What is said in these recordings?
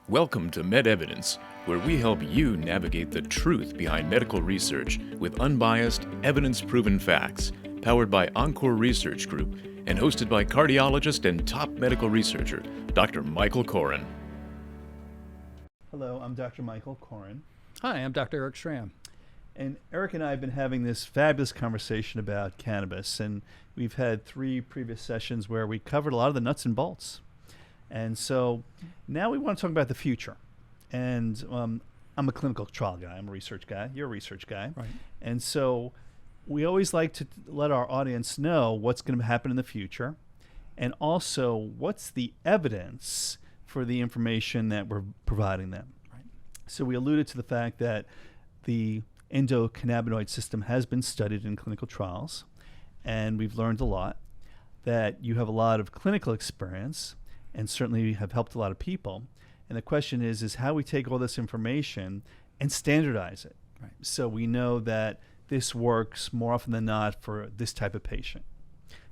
Welcome to MedEvidence, where we help you navigate the truth behind medical research with unbiased, evidence-proven facts, powered by Encore Research Group and hosted by cardiologist and top medical researcher, Dr. Michael Koren. Hello, I'm Dr. Michael Koren. Hi, I'm Dr. Erich Schramm. And Eric and I have been having this fabulous conversation about cannabis, and we've had 3 previous sessions where we covered a lot of the nuts and bolts. And so now we want to talk about the future. And I'm a clinical trial guy. I'm a research guy. You're a research guy. Right. And so we always like to let our audience know what's going to happen in the future, and also what's the evidence for the information that we're providing them. Right. So we alluded to the fact that the endocannabinoid system has been studied in clinical trials, and we've learned a lot, that you have a lot of clinical experience and certainly have helped a lot of people. And the question is how we take all this information and standardize it. Right. So we know that this works more often than not for this type of patient.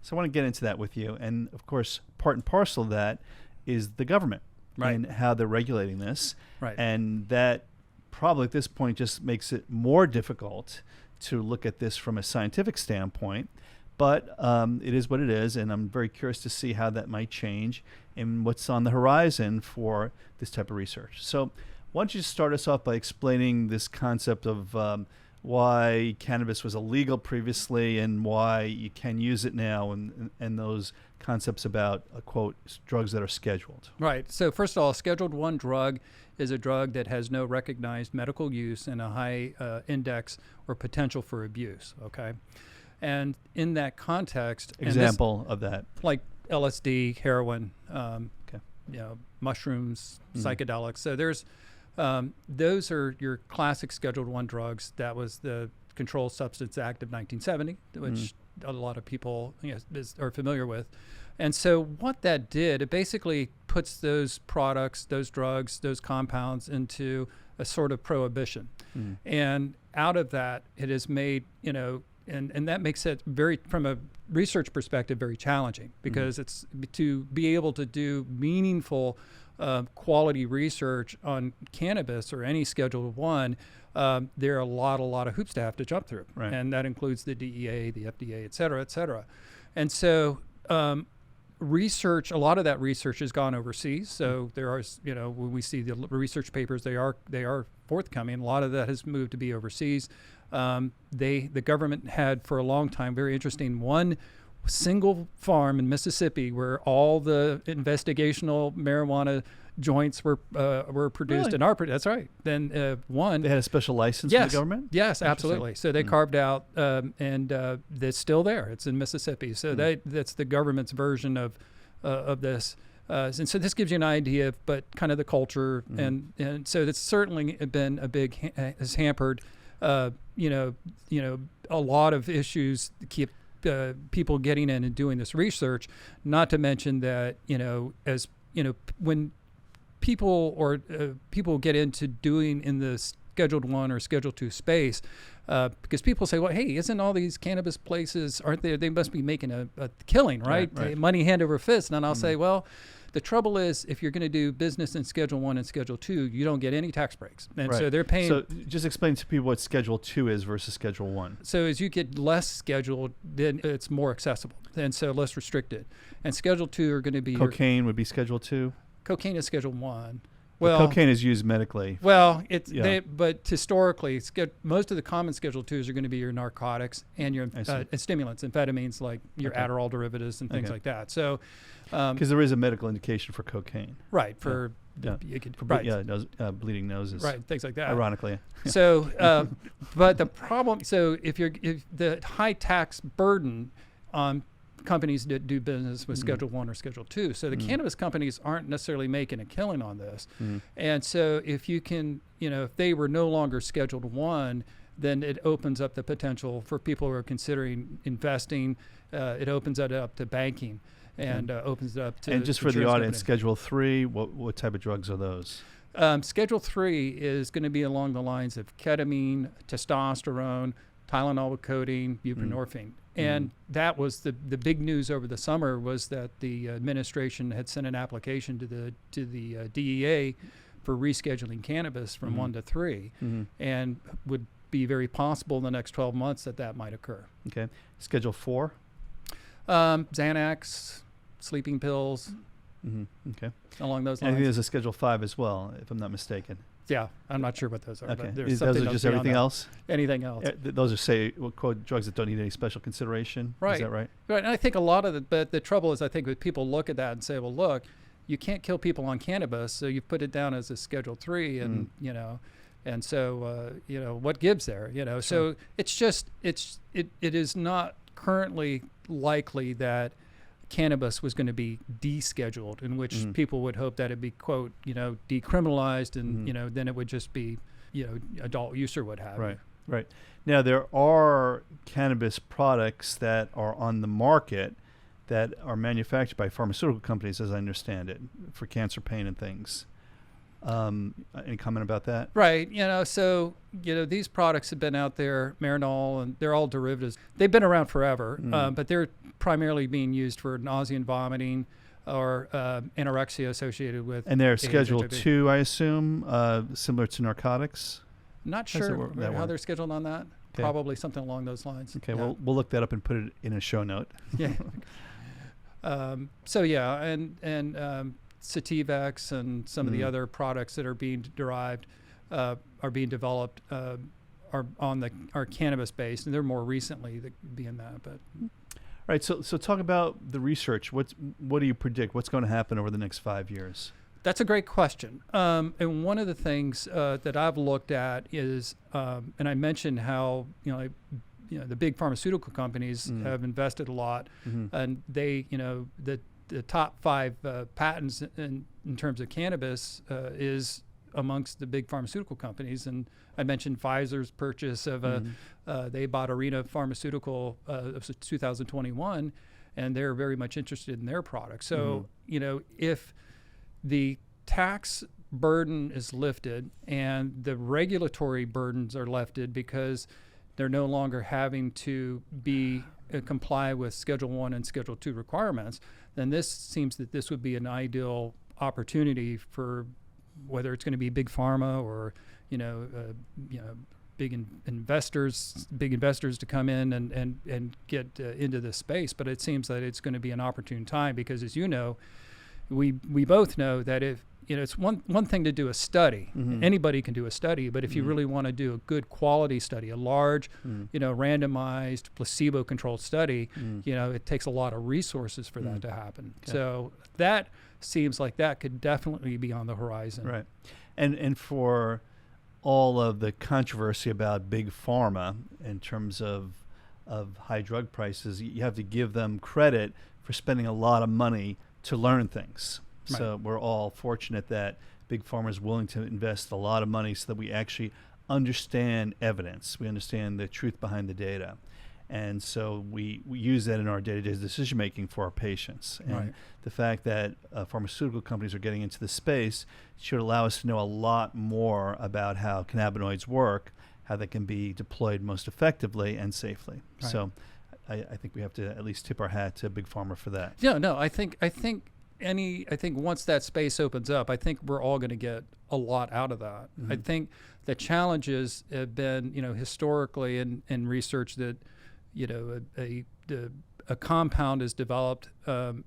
So I want to get into that with you. And of course, part and parcel of that is the government, right, and how they're regulating this. Right. And that probably at this point just makes it more difficult to look at this from a scientific standpoint. But it is what it is, and I'm very curious to see how that might change and what's on the horizon for this type of research. So why don't you start us off by explaining this concept of why cannabis was illegal previously and why you can use it now, and those concepts about, quote, drugs that are scheduled. Right. So first of all, a Scheduled 1 drug is a drug that has no recognized medical use and a high index or potential for abuse, okay? And in that context, example of that, like LSD, heroin, okay, mushrooms, psychedelics. So there's those are your classic Scheduled 1 drugs. That was the Controlled Substance Act of 1970, which a lot of people are familiar with. And so what that did, it basically puts those products, those drugs, those compounds into a sort of prohibition. And out of that, it has made, and that makes it very, from a research perspective, very challenging, because it's to be able to do meaningful quality research on cannabis or any Schedule 1. There are a lot of hoops to have to jump through, right, and that includes the DEA, the FDA, et cetera, et cetera. And so research, a lot of that research has gone overseas. So there are, when we see the research papers, they are forthcoming. A lot of that has moved to be overseas. The government had for a long time, very interesting, one single farm in Mississippi where all the investigational marijuana joints were produced. Really? And are produced. That's right. Then one. They had a special license Yes. from the government? Yes, absolutely. So they carved out, and it's still there. It's in Mississippi. So that's the government's version of this. And so this gives you an idea of, but kind of the culture, and so it's certainly been a big has hampered, a lot of issues to keep people getting in and doing this research. Not to mention that when people get into doing in the Scheduled 1 or Schedule 2 space, because people say, well, hey, isn't all these cannabis places, aren't they must be making a killing, right? Right. Money hand over fist. And I'll say, well, the trouble is, if you're going to do business in Schedule 1 and Schedule 2, you don't get any tax breaks. And so they're paying. So just explain to people what Schedule 2 is versus Schedule 1. So as you get less scheduled, then it's more accessible, and so less restricted. And Schedule 2 are going to be Cocaine would be Schedule 2? Cocaine is Schedule 1. Well, cocaine is used medically. Well, but historically, most of the common Schedule 2s are going to be your narcotics and your stimulants, amphetamines, like your Adderall derivatives and things like that. So, because there is a medical indication for cocaine, right? For bleeding noses, right? Things like that. Ironically. So, but the problem, so if the high tax burden on companies that do business with Schedule 1 or Schedule 2. So the cannabis companies aren't necessarily making a killing on this. And so if you can, if they were no longer Scheduled 1, then it opens up the potential for people who are considering investing. It opens it up to banking, and opens it up to. And just for the audience, Schedule 3, what type of drugs are those? Schedule 3 is going to be along the lines of ketamine, testosterone, Tylenol with codeine, buprenorphine. And that was the big news over the summer, was that the administration had sent an application to the DEA for rescheduling cannabis from 1 to 3, and would be very possible in the next 12 months that might occur. Okay. Schedule 4? Xanax, sleeping pills, Okay. along those And I think lines. there's a Schedule 5 as well, if I'm not mistaken. Yeah, I'm not sure what those are. Okay. But there's Those something are just beyond everything that. else? Anything else. Those are, say, we'll quote, drugs that don't need any special consideration? Right. Is that right? Right, and I think a lot of but the trouble is, I think, with people look at that and say, well, look, you can't kill people on cannabis, so you put it down as a Schedule 3, and and so what gives there? So it's just it is not currently likely that cannabis was going to be descheduled, in which people would hope that it'd be, quote, decriminalized, and then it would just be adult use or what have you. Right. Now, there are cannabis products that are on the market that are manufactured by pharmaceutical companies, as I understand it, for cancer pain and things. Any comment about that? Right. So these products have been out there, Marinol, and they're all derivatives. They've been around forever, but they're primarily being used for nausea and vomiting, or anorexia associated with. And they're AIDS, Schedule HIV. 2, I assume, similar to narcotics? Not How's sure that how work? they're scheduled on that. Okay. Probably something along those lines. Okay, Yeah. we'll look that up and put it in a show note. Yeah. So yeah, and Sativex and some of the other products that are being derived, are being developed, are cannabis based, and they're more recently being that. But All right, so talk about the research. What do you predict? What's going to happen over the next 5 years? that's a great question. And one of the things that I've looked at is, and I mentioned how the big pharmaceutical companies have invested a lot, and they, the top 5 patents in terms of cannabis is amongst the big pharmaceutical companies. And I mentioned Pfizer's purchase of they bought Arena Pharmaceutical of 2021, and they're very much interested in their product. So, if the tax burden is lifted and the regulatory burdens are lifted because they're no longer having to be comply with Schedule 1 and Schedule 2 requirements, then this seems that this would be an ideal opportunity for whether it's going to be big pharma or big investors to come in and get into this space. But it seems that it's going to be an opportune time because, as you know, we both know that if it's one thing to do a study. Anybody can do a study, but if you really want to do a good quality study, a large, randomized, placebo-controlled study, it takes a lot of resources for that to happen. Okay. So that seems like that could definitely be on the horizon. Right, and for all of the controversy about big pharma in terms of high drug prices, you have to give them credit for spending a lot of money to learn things. Right. So we're all fortunate that big pharma is willing to invest a lot of money so that we actually understand evidence. We understand the truth behind the data. And so we use that in our day-to-day decision making for our patients. And the fact that pharmaceutical companies are getting into the space should allow us to know a lot more about how cannabinoids work, how they can be deployed most effectively and safely. Right. So I think we have to at least tip our hat to big pharma for that. Yeah, no, I think once that space opens up, I think we're all going to get a lot out of that. I think the challenges have been, historically in research that, a compound is developed and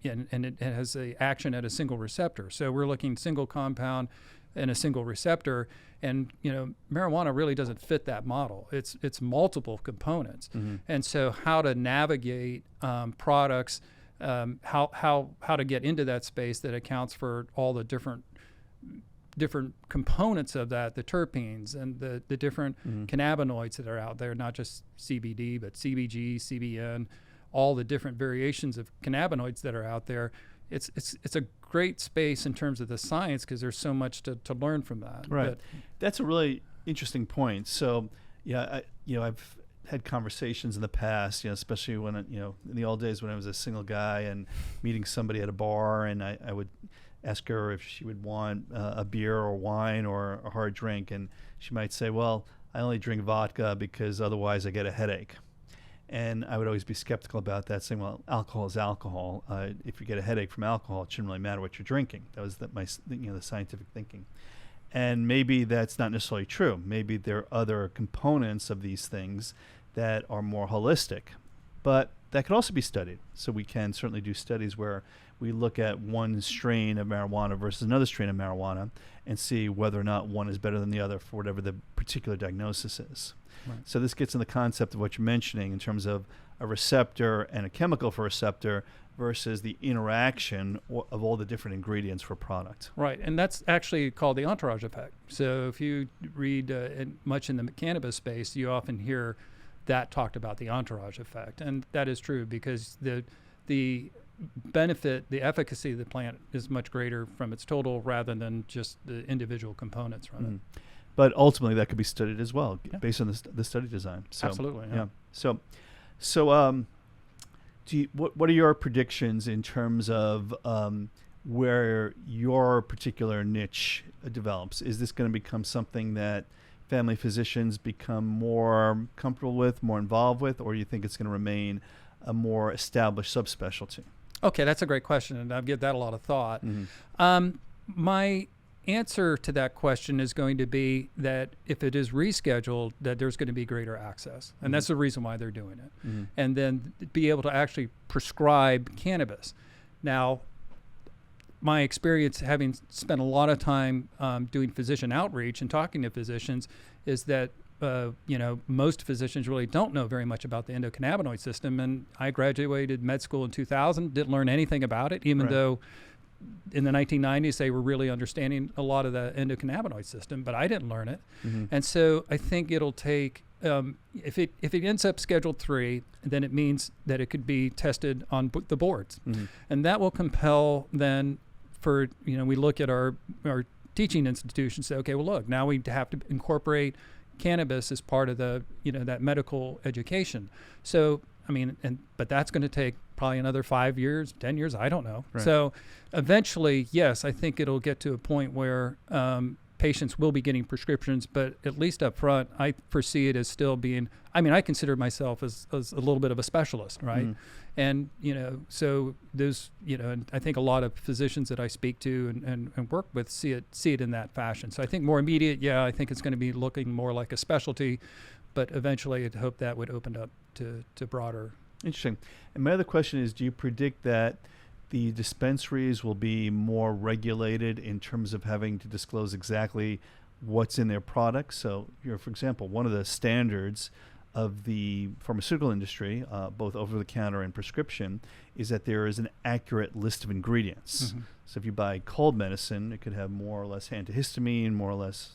it has a action at a single receptor. So we're looking single compound and a single receptor, and marijuana really doesn't fit that model. It's multiple components, and so how to navigate products, how to get into that space that accounts for all the different components of that, the terpenes and the different cannabinoids that are out there, not just CBD, but CBG, CBN, all the different variations of cannabinoids that are out there. It's a great space in terms of the science because there's so much to learn from that. Right. But that's a really interesting point. So, I've had conversations in the past, especially when, in the old days when I was a single guy and meeting somebody at a bar, and I would ask her if she would want a beer or wine or a hard drink, and she might say, well, I only drink vodka because otherwise I get a headache. And I would always be skeptical about that, saying, well, alcohol is alcohol. If you get a headache from alcohol, it shouldn't really matter what you're drinking. That was the scientific thinking. And maybe that's not necessarily true. Maybe there are other components of these things that are more holistic. But that could also be studied. So we can certainly do studies where we look at one strain of marijuana versus another strain of marijuana and see whether or not one is better than the other for whatever the particular diagnosis is. Right. So this gets in the concept of what you're mentioning in terms of a receptor and a chemical for a receptor versus the interaction of all the different ingredients for a product. Right, and that's actually called the entourage effect. So if you read much in the cannabis space, you often hear that talked about the entourage effect, and that is true because the benefit, the efficacy of the plant is much greater from its total rather than just the individual components from it. But ultimately, that could be studied as well, based on the study design. So, absolutely. Yeah. So, what are your predictions in terms of where your particular niche develops? Is this going to become something that family physicians become more comfortable with, more involved with, or you think it's going to remain a more established subspecialty? Okay, that's a great question, and I've given that a lot of thought. My answer to that question is going to be that if it is rescheduled, that there's going to be greater access, and that's the reason why they're doing it. And then be able to actually prescribe cannabis. Now, my experience, having spent a lot of time doing physician outreach and talking to physicians, is that most physicians really don't know very much about the endocannabinoid system. And I graduated med school in 2000, didn't learn anything about it, even though in the 1990s they were really understanding a lot of the endocannabinoid system, but I didn't learn it. And so I think it'll take, if it ends up Schedule 3, then it means that it could be tested on the boards. And that will compel then for, we look at our teaching institutions, say, okay, well, look, now we have to incorporate cannabis as part of the, that medical education. So, but that's going to take probably another 5 years, 10 years, I don't know. Right. So eventually, yes, I think it'll get to a point where patients will be getting prescriptions, but at least up front, I foresee it as still being, I consider myself as a little bit of a specialist, right? And, so those, and I think a lot of physicians that I speak to and work with see it in that fashion. So I think more immediate, I think it's going to be looking more like a specialty, but eventually I'd hope that would open up to broader. Interesting. And my other question is, do you predict that the dispensaries will be more regulated in terms of having to disclose exactly what's in their products? So, for example, one of the standards of the pharmaceutical industry, both over-the-counter and prescription, is that there is an accurate list of ingredients. So if you buy cold medicine, it could have more or less antihistamine, more or less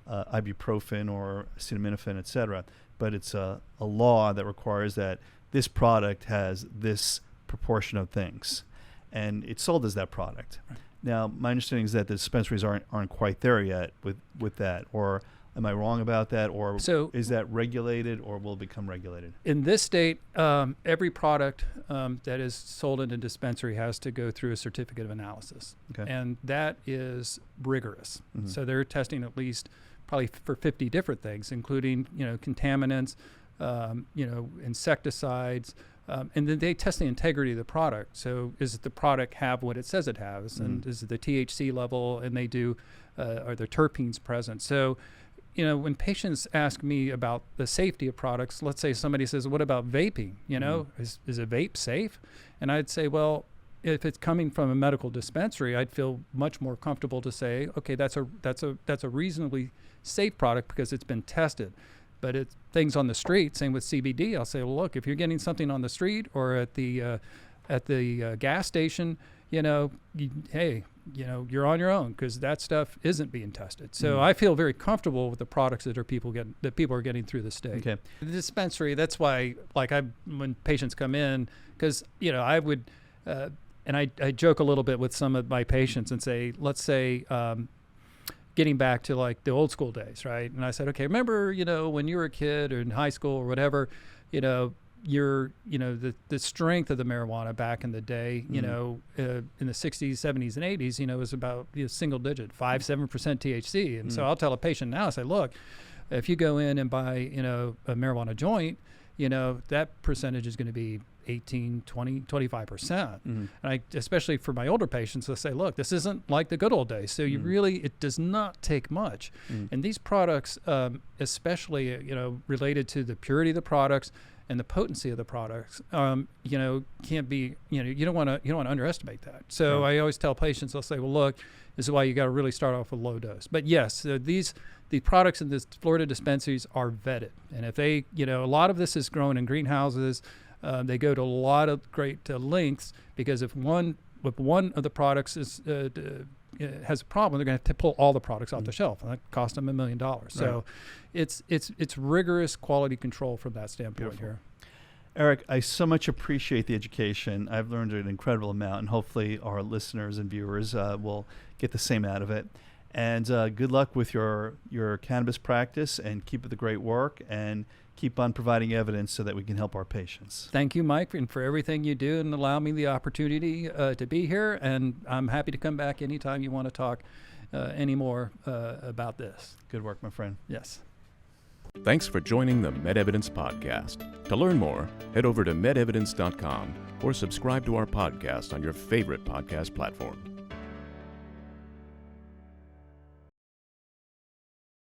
ibuprofen or acetaminophen, et cetera. But it's a law that requires that this product has this proportion of things, and it's sold as that product. Right. Now, my understanding is that the dispensaries aren't quite there yet with that, or am I wrong about that, or is that regulated, or will it become regulated? In this state, every product that is sold in a dispensary has to go through a certificate of analysis, and that is rigorous. So they're testing at least probably for 50 different things, including contaminants, insecticides, and then they test the integrity of the product. So does the product have what it says it has, and is it the THC level, and they do, are there terpenes present? So, when patients ask me about the safety of products, let's say somebody says, what about vaping? Is a vape safe? And I'd say, well, if it's coming from a medical dispensary, I'd feel much more comfortable to say, okay, that's a reasonably safe product because it's been tested. But it's things on the street, same with CBD, I'll say, well, look, if you're getting something on the street or at the gas station, you're on your own because that stuff isn't being tested. So I feel very comfortable with the products that people are getting through the state. Okay. The dispensary, that's why, when patients come in, because I would, and I joke a little bit with some of my patients and say, let's say, getting back to the old school days, right? And I said, okay, remember, when you were a kid or in high school or whatever, the strength of the marijuana back in the day, in the 60s, 70s, and 80s, was about single digit, 5-7% THC. And so I'll tell a patient now, I say, look, if you go in and buy, a marijuana joint, that percentage is going to be 18, 20, 25%. And especially for my older patients, I say, look, this isn't like the good old days. So it does not take much. And these products, especially, related to the purity of the products and the potency of the products, can't be, you don't want to underestimate that. So I always tell patients, I'll say, well, look, this is why you got to really start off with low dose. But yes, the products in the Florida dispensaries are vetted. And if they, a lot of this is grown in greenhouses. They go to a lot of great lengths, because if one of the products has a problem, they're going to have to pull all the products off the shelf, and that cost them $1 million. So it's rigorous quality control from that standpoint. Beautiful. Here. Erich, I so much appreciate the education. I've learned an incredible amount, and hopefully our listeners and viewers will get the same out of it. And good luck with your cannabis practice, and keep up the great work, and keep on providing evidence so that we can help our patients. Thank you, Mike, and for everything you do and allow me the opportunity to be here. And I'm happy to come back anytime you want to talk any more about this. Good work, my friend. Yes. Thanks for joining the MedEvidence podcast. To learn more, head over to MedEvidence.com or subscribe to our podcast on your favorite podcast platform.